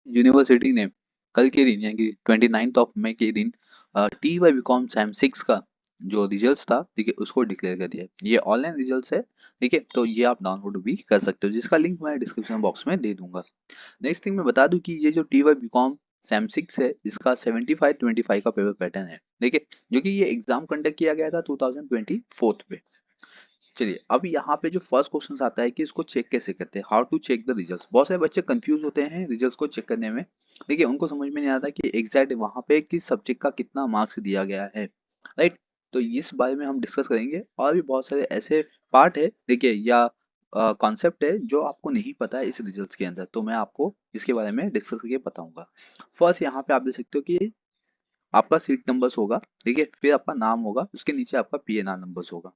University ने कल के दिन यानी कि 29 मई के दिन T Y BCom sem six का जो रिजल्ट था, ठीक है, उसको डिक्लेयर कर दिया है। ये ऑनलाइन रिजल्ट है, ठीक है, तो ये आप डाउनलोड भी कर सकते हो, जिसका लिंक मैं डिस्क्रिप्शन बॉक्स में दे दूंगा। नेक्स्ट थिंग मैं बता दूं कि ये जो T Y BCom sem six है, इसका 75-25 का पेपर पैटर्न है, ठीक है, जो कि ये एग्जाम कंडक्ट किया गया था 2024 पे। चलिए, अब यहाँ पे जो फर्स्ट क्वेश्चन आता है कि इसको चेक कैसे करते हैं, how to check the results. बहुत सारे बच्चे कंफ्यूज होते हैं रिजल्ट्स को चेक करने में, देखिए उनको समझ में नहीं आता कि एग्जैक्ट वहाँ पे किस सब्जेक्ट का कितना मार्क्स दिया गया है, राइट। तो इस बारे में हम डिस्कस करेंगे, और भी बहुत सारे ऐसे पार्ट है, देखिए, या कॉन्सेप्ट है जो आपको नहीं पता है इस रिजल्ट्स के अंदर, तो मैं आपको इसके बारे में डिस्कस करके बताऊंगा। फर्स्ट यहाँ पे आप देख सकते हो कि आपका सीट नंबर्स होगा, ठीक है, फिर आपका नाम होगा, उसके नीचे आपका पीएनआर नंबर्स होगा,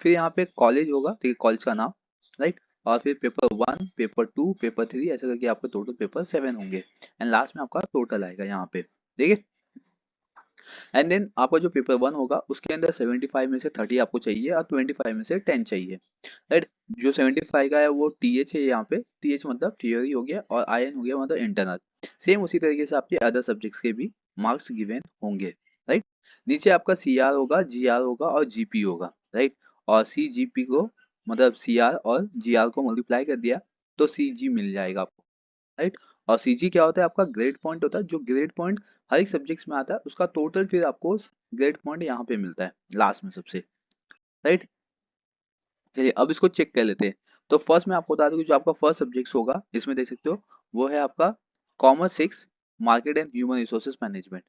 फिर यहाँ पे कॉलेज होगा, ठीक है, कॉलेज का नाम, राइट, और फिर पेपर 1, पेपर 2, पेपर 3, ऐसे करके आपके टोटल पेपर 7 होंगे, एंड लास्ट में आपका टोटल आएगा यहाँ पे, ठीक है। एंड देन आपका जो पेपर 1 होगा उसके अंदर 75 में से 30 आपको चाहिए और 25 में से 10 चाहिए, राइट। जो 75 का है वो टीएच है, यहाँ पे टीएच मतलब थियोरी हो गया, और आईएन हो गया मतलब इंटरनल। सेम उसी तरीके से आपके अदर सब्जेक्ट्स के भी मार्क्स गिवन होंगे, राइट। नीचे आपका सीआर होगा, जीआर होगा और जीपी होगा, राइट। और सी जीपी को मतलब सीआर और जीआर को मल्टीप्लाई कर दिया तो सीजी मिल जाएगा आपको, राइट। और सीजी क्या होता है, आपका ग्रेड पॉइंट होता है, जो ग्रेड पॉइंट हर एक सब्जेक्ट्स में आता है उसका टोटल फिर आपको ग्रेड पॉइंट यहाँ पे मिलता है लास्ट में सबसे, राइट। चलिए अब इसको चेक कर लेते हैं। तो फर्स्ट मैं आपको बता दूं कि जो आपका फर्स्ट सब्जेक्ट होगा इसमें देख सकते हो, वो है आपका commerce 6, market and human resources management,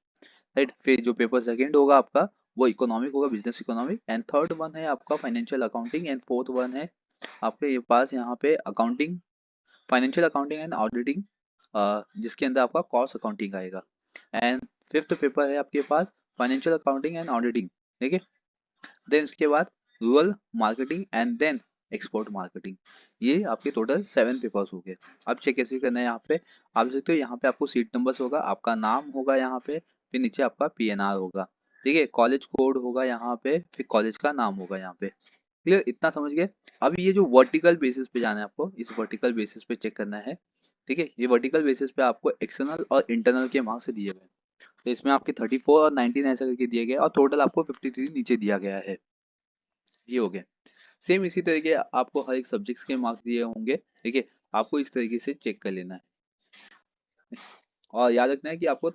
right. फिर जो पेपर सेकंड होगा आपका वो इकोनॉमिक होगा, business economic, and third one है आपका financial accounting, and fourth one है आपके ये पास यहाँ पे accounting, financial accounting and auditing, जिसके अंदर आपका कॉस्ट अकाउंटिंग आएगा। एंड फिफ्थ पेपर है आपके पास फाइनेंशियल अकाउंटिंग एंड ऑडिटिंग, ठीक है। देन इसके बाद rural marketing and then export marketing. ये आपके टोटल 7 पेपर्स हो गए। अब चेक कैसे करना है, यहाँ पे आप देख सकते हो, यहाँ पे आपको सीट नंबर्स होगा, आपका नाम होगा यहाँ पे, फिर नीचे आपका पीएनआर होगा, ठीक है, कॉलेज कोड होगा यहाँ पे, फिर कॉलेज का नाम होगा यहाँ पे। क्लियर, इतना समझ गए। अब ये जो वर्टिकल बेसिस पे जाना है आपको, इस वर्टिकल बेसिस पे चेक करना है, ठीक है। ये वर्टिकल बेसिस पे आपको एक्सटर्नल और इंटरनल के मार्क्स दिए गए, तो इसमें आपके 34 और 19 ऐसा करके दिए गए, और टोटल आपको 53 नीचे दिया गया है। ये हो गया। सेम इसी तरीके आपको हर एक सब्जेक्ट्स के मार्क्स दिए होंगे, ठीक है। आपको इस तरीके से चेक कर लेना है, और याद रखना है कि आपको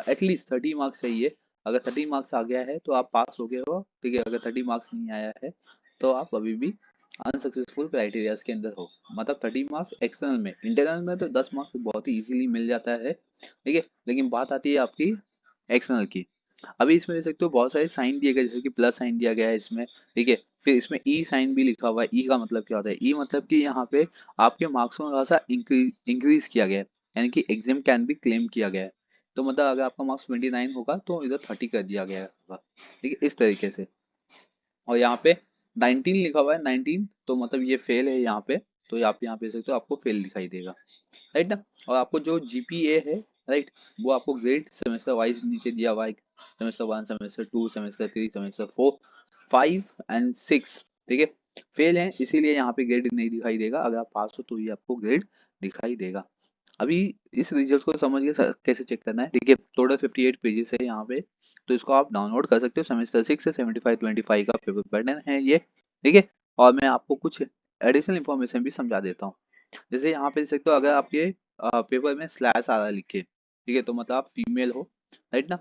एटलीस्ट 30 मार्क्स चाहिए। अगर 30 मार्क्स आ गया है तो आप पास हो गए हो, ठीक है। अगर 30 मार्क्स नहीं आया है तो आप अभी भी अनसक्सेसफुल क्राइटेरियाज के अंदर हो, मतलब 30 मार्क्स एक्सटर्नल में, इंटरनल में तो 10 मार्क्स बहुत ही इजीली मिल जाता है, ठीक है। लेकिन बात आती है आपकी एक्सटर्नल की। अभी इसमें देख सकते हो बहुत सारे साइन दिए गए, जैसे कि प्लस साइन दिया गया है इसमें, ठीक है। फिर इसमें ई साइन भी लिखा हुआ है। ई का मतलब क्या होता है, ई मतलब कि यहाँ पे आपके मार्क्स को थोड़ा सा इंक्रीज किया गया है, यानी कि एग्जाम कैन भी क्लेम किया गया है। तो मतलब अगर आपका मार्क्स 29 होगा तो इधर 30 कर दिया गया होगा, ठीक है, इस तरीके से। और यहाँ पे 19 लिखा हुआ है, 19 तो मतलब ये फेल है यहाँ पे, तो आप यहाँ पे देख सकते हो आपको फेल दिखाई देगा, राइट ना। और आपको जो जीपीए है, राइट, वो आपको ग्रेड सेमेस्टर वाइज नीचे दिया हुआ है, semester 1, semester 2, semester 3, semester 4, 5 and 6, ठीक है। फेल है इसीलिए यहाँ पे ग्रेड नहीं दिखाई देगा, अगर आप पास हो तो ही आपको ग्रेड दिखाई देगा। अभी इस रिजल्ट को समझ के कैसे चेक करना है, देखिए टोटल 58 पेजेस है यहाँ पे, तो इसको आप डाउनलोड कर सकते हो। सेमेस्टर 6 से 75-25 का पेपर पैटर्न है ये, ठीक है। और मैं आपको कुछ एडिशनल इन्फॉर्मेशन भी समझा देता हूँ। जैसे यहाँ पे देख सकते हो, अगर आपके पेपर में स्लैश आ रहा है लिख के, ठीक है, तो मतलब आप फीमेल हो, राइट ना।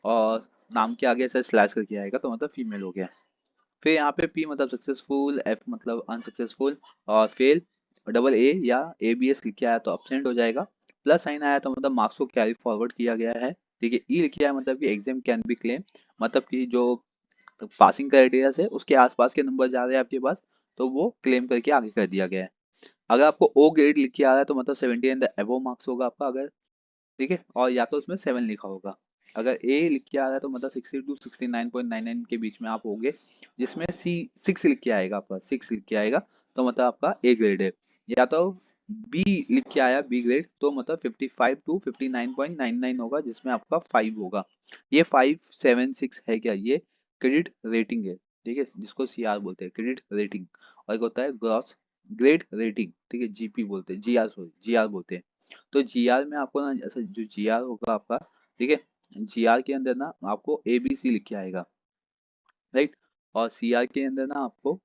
और नाम के आगे ऐसे स्लैश करके आएगा तो मतलब फीमेल हो गया। फिर यहाँ पे पी मतलब सक्सेसफुल, एफ मतलब अनसक्सेसफुल, और फेल, डबल ए या ए बी एस लिख के आया तो अब्सेंट हो जाएगा, प्लस साइन आया तो मतलब मार्क्स को कैरी फॉरवर्ड किया गया है, ठीक है। ई लिख के आया मतलब कि एग्जाम कैन बी क्लेम, मतलब कि जो पासिंग क्राइटेरिया है उसके आसपास के नंबर जा रहे हैं आपके पास, तो वो क्लेम करके आगे कर दिया गया है। अगर आपको ओ ग्रेड लिख के आ रहा है तो मतलब 70 एंड अबव मार्क्स होगा आपका, अगर, ठीक है, और या तो उसमें 7 लिखा होगा। अगर ए लिख के आ रहा है तो मतलब 60 टू 69.99 के बीच में आप होगे, जिसमें सी 6 लिख के आएगा, आपका 6 लिख के आएगा तो मतलब आपका ए ग्रेड है। या तो बी लिख के आया, बी ग्रेड, तो मतलब 55 टू 59.99 होगा, जिसमें आपका 5 होगा। ये 576 है क्या, ये क्रेडिट रेटिंग है, ठीक है, जिसको सीआर बोलते हैं, क्रेडिट रेटिंग। और एक होता है ग्रॉस ग्रेड रेटिंग, ठीक है, जीपी बोलते हैं, जीआर, सॉरी जीआर बोलते हैं। तो जीआर में आपको ना, जैसे जो जीआर होगा आपका, ठीक है, जीआर के अंदर ना आपको एबीसी लिख के आएगा, राइट। और सीआर के अंदर ना आपको,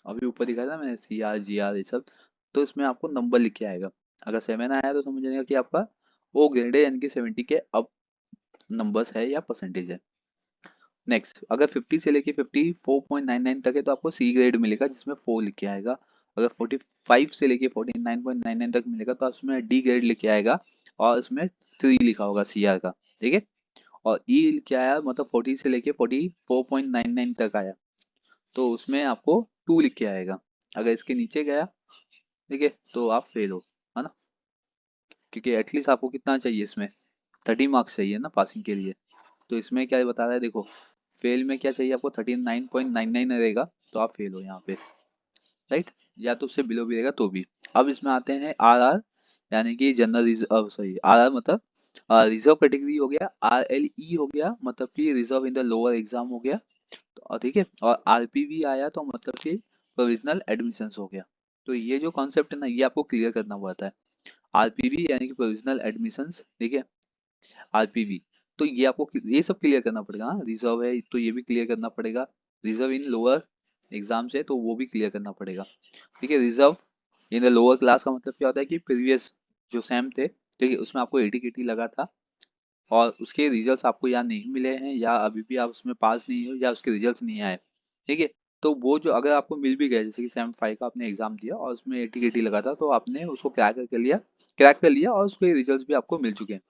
अभी ऊपर दिखा था मैंने सीआर जीआर ये सब, तो इसमें आपको नंबर लिख के आएगा। अगर 7 आया तो समझ जाएगा कि आपका ओ ग्रेड है, यानी कि 70 के अब नंबर्स है या परसेंटेज है। नेक्स्ट, अगर 50 से लेके 54.99 तक है तो आपको सी ग्रेड मिलेगा, जिसमें 4 लिख के आएगा। अगर 45 से लेके 49.99 तक मिलेगा तो उसमें डी ग्रेड लिख के आएगा, और उसमें 3 लिखा होगा सीआर का, ठीक है। और ई क्या आया, मतलब 40 से लेके 44.99 तक आया तो उसमें आपको 2 लिख के आएगा। अगर इसके नीचे गया, ठीक है, तो आप फेल हो, है ना। क्योंकि एटलीस्ट आपको कितना चाहिए इसमें, 30 मार्क्स चाहिए ना पासिंग के लिए। तो इसमें क्या बता रहा है देखो, फेल में क्या चाहिए आपको, 39.99 रहेगा तो आप फेल हो यहाँ पे, राइट। या तो उससे बिलो भी रहेगा तो भी। अब इसमें आते हैं आर आर, यानी कि general reserve, sorry R R मतलब रिजर्व कैटेगरी हो गया, आर एल ई हो गया मतलब कि reserve in the lower exam हो गया, तो ठीक है। और आरपीवी आया तो मतलब कि प्रोविजनल एडमिशंस हो गया। तो ये जो कॉन्सेप्ट है ना, ये आपको क्लियर करना पड़ता है। आरपीवी यानी कि प्रोविजनल एडमिशंस, ठीक है, आरपीवी, तो ये आपको ये सब क्लियर करना पड़ेगा। हाँ, रिजर्व है तो ये भी क्लियर करना पड़ेगा, रिजर्व इन लोअर एग्जाम से तो वो भी क्लियर करना पड़ेगा, ठीक है। Reserve in the lower class का मतलब क्या होता है कि प्रीवियस जो सेम थे, ठीक है, उसमें आपको 80 लगा था और उसके रिजल्ट्स आपको या नहीं मिले हैं, या अभी भी आप उसमें पास नहीं हो, या उसके रिजल्ट्स नहीं आए, ठीक है। तो वो जो अगर आपको मिल भी गया, जैसे कि सेम 5 का आपने एग्जाम दिया और उसमें 80 लगा था, तो आपने उसको क्रैक कर लिया और उसके रिजल्ट्स भी आपको मिल चुके हैं,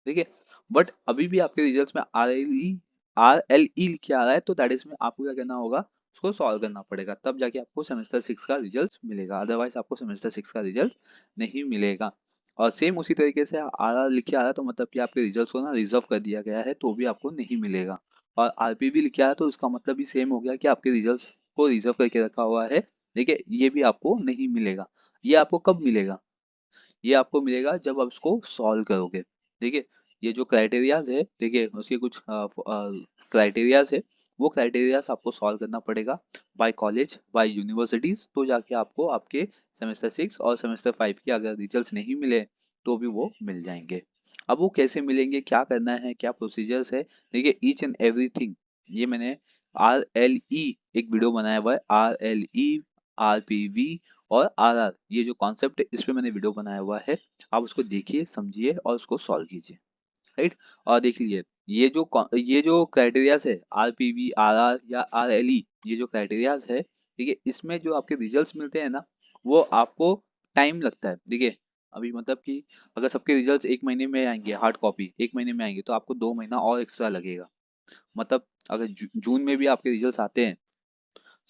ठीक है। बट अभी भी आपके रिजल्ट्स में आर एल ई लिख के आ रहा है, तो दैट इज में आपको क्या करना होगा, उसको सॉल्व करना पड़ेगा, तब जाके आपको सेमेस्टर 6 का रिजल्ट मिलेगा, अदरवाइज आपको सेमेस्टर 6 का रिजल्ट नहीं मिलेगा। और सेम उसी तरीके से आर आर लिख के आ रहा है तो मतलब कि आपके रिजल्ट्स को ना रिजर्व कर दिया गया है, तो भी आपको नहीं मिलेगा। और आरपीवी लिख के आया तो उसका मतलब भी सेम हो गया कि आपके रिजल्ट्स को रिजर्व करके रखा हुआ है, ठीक है, ये भी आपको नहीं मिलेगा। ये आपको कब मिलेगा, ये आपको मिलेगा जब आप इसको सॉल्व करोगे, ठीक है। ये जो क्राइटेरियाज है, ठीक है, उसके कुछ क्राइटेरियाज है, वो क्राइटेरियाज आपको सॉल्व करना पड़ेगा बाय कॉलेज बाय यूनिवर्सिटीज, तो जाके आपको आपके सेमेस्टर 6 और सेमेस्टर 5 के अगर रिजल्ट्स नहीं मिले तो भी वो मिल जाएंगे। अब वो कैसे मिलेंगे, क्या करना है, क्या प्रोसीजर्स है, ठीक है, ईच एंड एवरीथिंग ये मैंने आर एल ई एक वीडियो बनाया हुआ है, are L E, are P we और आर आर, ये जो कॉन्सेप्ट है इस पे मैंने वीडियो बनाया हुआ है, आप उसको देखिए, समझिए और उसको सॉल्व कीजिए, राइट। और देख लीजिए, ये जो क्राइटेरियाज है, R P V, R R या आर एल ई, ये जो क्राइटेरियाज है, ठीक है, इसमें जो आपके रिजल्ट्स मिलते हैं ना, वो आपको टाइम लगता है, ठीक है। अभी मतलब कि अगर सबके रिजल्ट्स 1 महीने में आएंगे, हार्ड कॉपी 1 महीने में आएंगे, तो आपको 2 महीना और एक्स्ट्रा लगेगा। मतलब अगर जून में भी आपके रिजल्ट्स आते हैं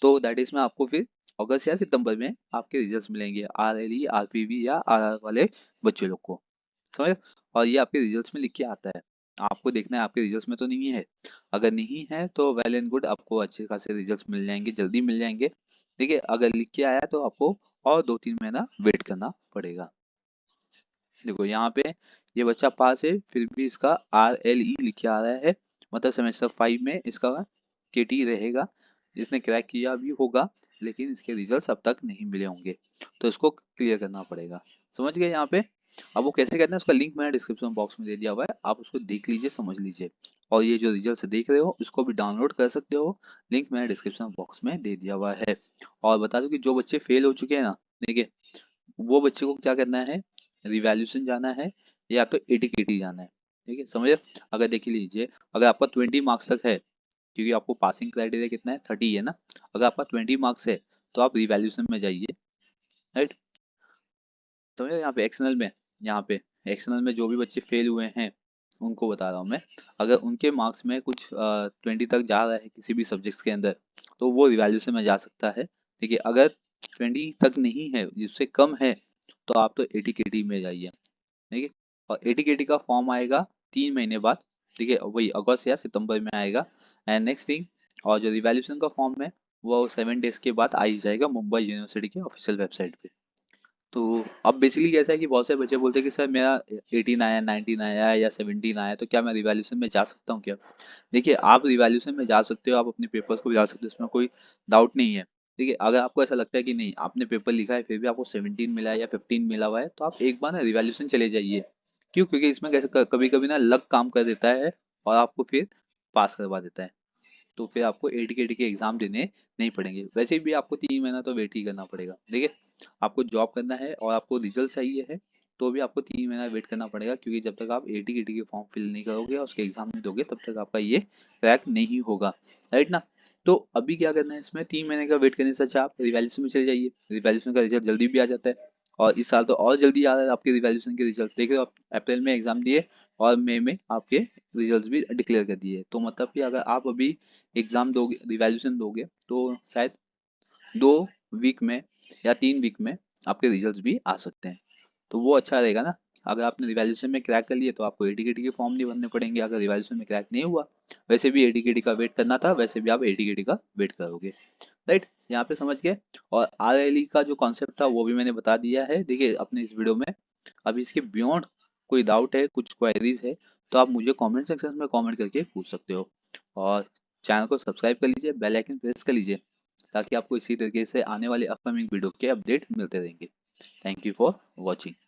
तो दैट इज में आपको फिर अगस्त या सितंबर में आपके रिजल्ट्स मिलेंगे, are L E, are P we या आर आर वाले बच्चे लोग को, समझ। और ये आपके रिजल्ट्स में लिख के आता है, आपको देखना है आपके रिजल्ट्स में तो नहीं है। अगर नहीं है तो वेल एंड गुड, आपको अच्छे खासे रिजल्ट्स मिल जाएंगे, जल्दी मिल जाएंगे, ठीक है। अगर लिख के आया तो आपको और 2-3 महीना वेट करना पड़ेगा। देखो यहाँ पे ये बच्चा पास है, फिर भी इसका आर एल ई लिख के आ रहा है, मतलब सेमेस्टर 5 में इसका केटी रहेगा, जिसने क्रैक किया भी होगा, लेकिन इसके रिजल्ट्स अब तक नहीं मिले होंगे, तो इसको क्लियर करना पड़ेगा, समझ गए यहाँ पे। अब वो कैसे करना है उसका लिंक मैंने डिस्क्रिप्शन बॉक्स में दे दिया हुआ है, आप उसको देख लीजिए, समझ लीजिए। और ये जो रिजल्ट देख रहे हो इसको भी डाउनलोड कर सकते हो, लिंक मैंने डिस्क्रिप्शन बॉक्स में दे दिया हुआ है। और बता दो कि जो बच्चे फेल हो चुके हैं ना, देखिए, वो बच्चे को क्या करना है, रिवैल्यूएशन जाना है या तो एटीकेटी जाना है, ठीक है, समझे। अगर देख लीजिए, अगर आपका 20 मार्क्स तक है, क्योंकि आपको पासिंग क्राइटेरिया कितना है, 30 है ना, अगर आपका 20 मार्क्स है तो आप रिवैल्यूएशन में जाइए, राइट। समझे, यहाँ पे एक्सटर्नल में, यहाँ पे एक्सटर्नल में जो भी बच्चे फेल हुए हैं उनको बता रहा हूँ मैं, अगर उनके मार्क्स में कुछ 20 तक जा रहा है किसी भी सब्जेक्ट्स के अंदर, तो वो रिवैल्यूएशन में जा सकता है, ठीक है। अगर 20 तक नहीं है, जिससे कम है, तो आप तो एटीकेटी में जाइए, ठीक है। और एटीकेटी का फॉर्म आएगा 3 महीने बाद, ठीक है, वही अगस्त या सितंबर में आएगा। एंड नेक्स्ट थिंग, और जो रिवैल्यूएशन का फॉर्म है वो 7 डेज के बाद आ ही जाएगा मुंबई यूनिवर्सिटी के ऑफिशियल वेबसाइट पे। तो अब बेसिकली कैसा है कि बहुत से बच्चे बोलते हैं कि सर मेरा 18 आया, 19 आया या 17 आया, तो क्या मैं रिवैल्यूएशन में जा सकता हूँ क्या। देखिए, आप रिवैल्यूएशन में जा सकते हो, आप अपने पेपर्स को भी जा सकते हो, इसमें कोई डाउट नहीं है, ठीक है, अगर आपको ऐसा लगता है कि नहीं आपने पेपर लिखा है फिर भी आपको 17 मिला है या 15 मिला हुआ है, तो आप एक बार ना रिवैल्यूएशन चले जाइए। क्यों? क्योंकि इसमें कैसे कभी कभी ना लक काम कर देता है और आपको फिर पास करवा देता है। तो फिर आपको एडीकेटी के एग्जाम देने नहीं पड़ेंगे। वैसे भी आपको 3 महीना तो वेट ही करना पड़ेगा। देखिए, आपको जॉब करना है और आपको रिजल्ट चाहिए है, तो भी आपको 3 महीना वेट करना पड़ेगा, क्योंकि जब तक आप एडीकेटी के फॉर्म फिल नहीं करोगे और उसके एग्जाम नहीं दोगे तब तक आपका ये क्रैक नहीं होगा। राइट ना? तो अभी क्या करना है, इसमें 3 महीने का वेट करने से अच्छा आप रिवैल्यूएशन में चले जाइए। रिवैल्यूएशन का रिजल्ट जल्दी भी आ जाता है, और इस साल तो और जल्दी आ रहा है आपके रिवैल्यूएशन के रिजल्ट। देख रहे हो, आप अप्रैल में एग्जाम दिए और मई में आपके रिजल्ट्स भी डिक्लेयर कर दिए। तो मतलब कि अगर आप अभी एग्जाम दोगे, रिवैल्यूएशन दोगे, तो शायद 2 वीक में या 3 वीक में आपके रिजल्ट्स भी आ सकते हैं। तो वो अच्छा रहेगा ना। अगर आपने रिवैल्यूएशन में क्रैक कर लिए तो आपको एडीकेटी के फॉर्म नहीं भरने पड़ेंगे। अगर रिवैल्यूएशन में क्रैक नहीं हुआ, वैसे भी एडीकेटी का वेट करना था, वैसे भी आप एडीकेटी का वेट करोगे। राइट, यहाँ पे समझ गए। और आरएलई का जो कॉन्सेप्ट था वो भी मैंने बता दिया है, देखिए अपने इस वीडियो में। अभी इसके बियॉन्ड कोई डाउट है, कुछ क्वेरीज है, तो आप मुझे कमेंट सेक्शन में कमेंट करके पूछ सकते हो। और चैनल को सब्सक्राइब कर लीजिए, बेल आइकन प्रेस कर लीजिए, ताकि आपको इसी तरीके से आने वाले अपकमिंग वीडियो के अपडेट मिलते रहेंगे। Thank you for watching.